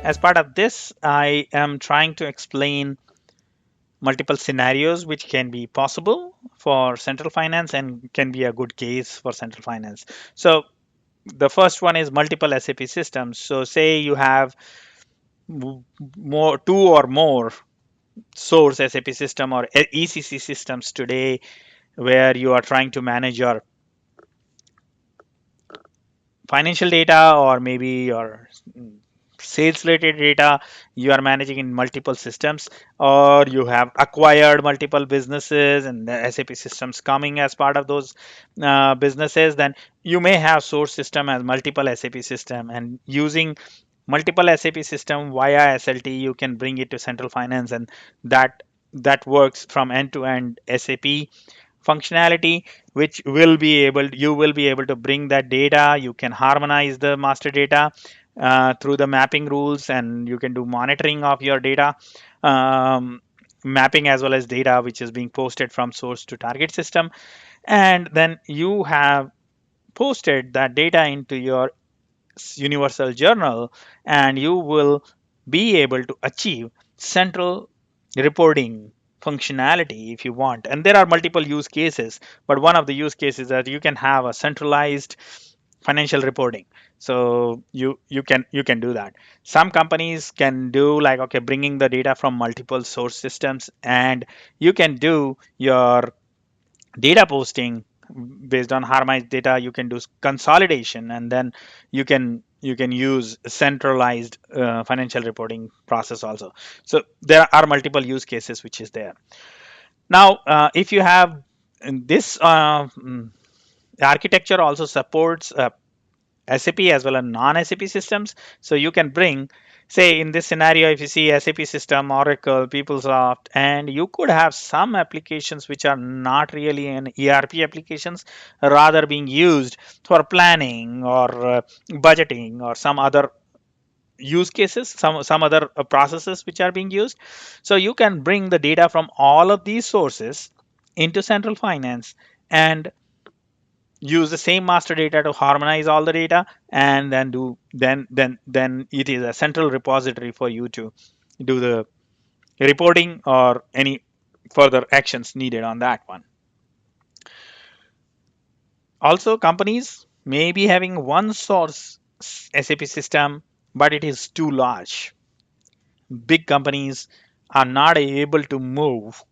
as part of this, I am trying to explain multiple scenarios which can be possible for central finance and can be a good case for central finance. So the first one is multiple SAP systems. So say you have more, two or more source SAP system or ECC systems today, where you are trying to manage your financial data or maybe your sales related data. You are managing in multiple systems, or you have acquired multiple businesses and the SAP systems coming as part of those businesses. Then you may have source system as multiple SAP system, and using multiple SAP system via SLT you can bring it to central finance, and that works from end to end SAP functionality, which will be able you will be able to bring that data. You can harmonize the master data through the mapping rules, and you can do monitoring of your data, um, mapping as well as data which is being posted from source to target system. And then you have posted that data into your universal journal, and you will be able to achieve central reporting functionality if you want. And there are multiple use cases, but one of the use cases that you can have a centralized financial reporting. So you can do that. Some companies can do like, okay, bringing the data from multiple source systems, and you can do your data posting based on harmonized data. You can do consolidation, and then you can use centralized financial reporting process also. So there are multiple use cases which is there. Now if you have this architecture also supports SAP as well as non-SAP systems. So you can bring, say in this scenario, if you see SAP system, Oracle, PeopleSoft, and you could have some applications which are not really an ERP applications, rather being used for planning or budgeting or some other use cases, some other processes which are being used. So you can bring the data from all of these sources into central finance and use the same master data to harmonize all the data, and then do then it is a central repository for you to do the reporting or any further actions needed on that one. Also, companies may be having one source SAP system, but it is too large. Big companies are not able to move,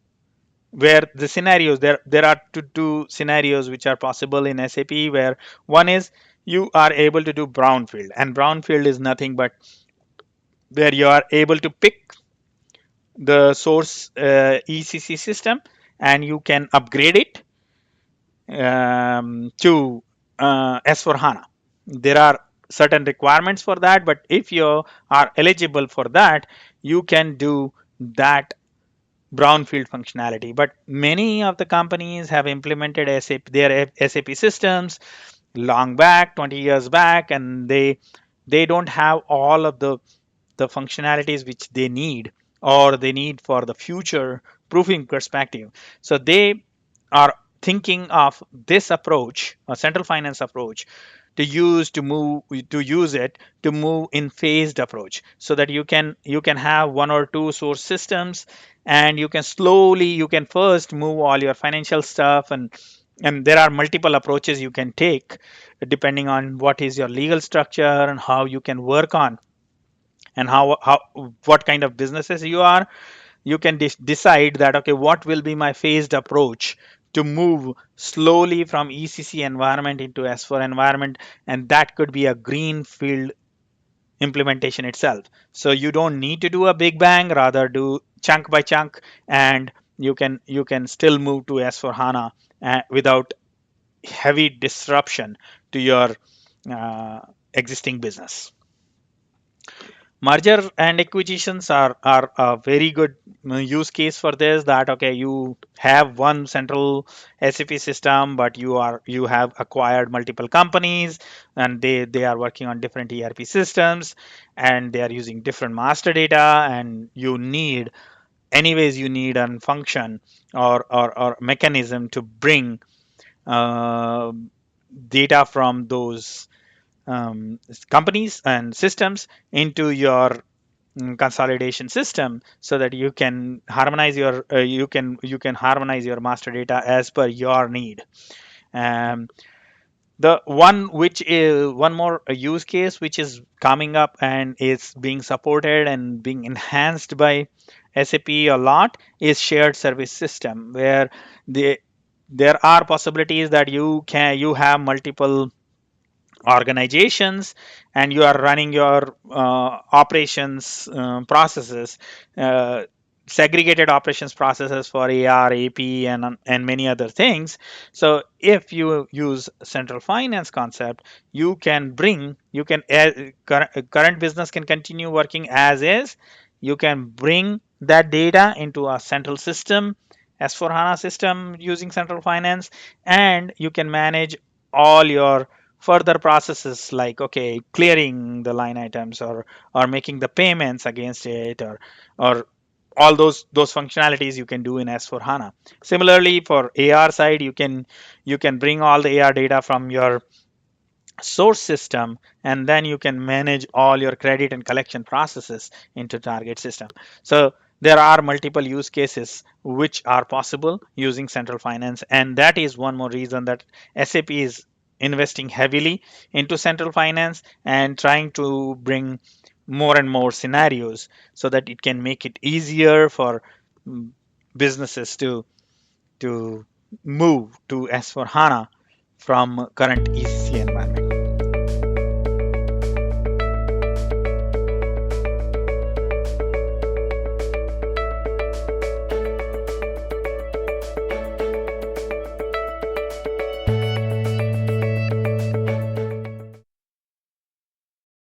where the scenarios, there are two scenarios which are possible in SAP, where one is you are able to do brownfield, and brownfield is nothing but where you are able to pick the source ECC system and you can upgrade it to S4HANA. There are certain requirements for that, but if you are eligible for that, you can do that brownfield functionality. But many of the companies have implemented their SAP systems long back, 20 years back, and they don't have all of the functionalities which they need or they need for the future proofing perspective. So they are thinking of this approach, a central finance approach, to use it to move in phased approach, so that you can have one or two source systems, and you can first move all your financial stuff, and there are multiple approaches you can take depending on what is your legal structure and how you can work on, and how what kind of businesses you are. You can decide that, okay, what will be my phased approach to move slowly from ECC environment into S4 environment, and that could be a greenfield implementation itself. So you don't need to do a big bang, rather do chunk by chunk, and you can still move to S4 HANA without heavy disruption to your uh, existing business. Merger and acquisitions are a very good use case for this. That, okay, you have one central SAP system, but you have acquired multiple companies, and they are working on different ERP systems, and they are using different master data, and you need a function or mechanism to bring uh, data from those companies and systems into your consolidation system, so that you can harmonize your you can harmonize your master data as per your need. um, the one which is one more use case which is coming up and is being supported and being enhanced by SAP a lot is shared service system, where the there are possibilities that you have multiple organizations and you are running your operations processes, uh, segregated operations processes for AR, AP, and many other things. So if you use central finance concept, you can current business can continue working as is. You can bring that data into a central system, S4HANA system using central finance, and you can manage all your further processes like, okay, clearing the line items, or making the payments against it, or all those functionalities you can do in S4 HANA. Similarly, for AR side, you can bring all the AR data from your source system, and then you can manage all your credit and collection processes into target system. So there are multiple use cases which are possible using central finance, and that is one more reason that SAP is investing heavily into central finance and trying to bring more and more scenarios so that it can make it easier for mm, businesses to move to S4 HANA from current ECC environment.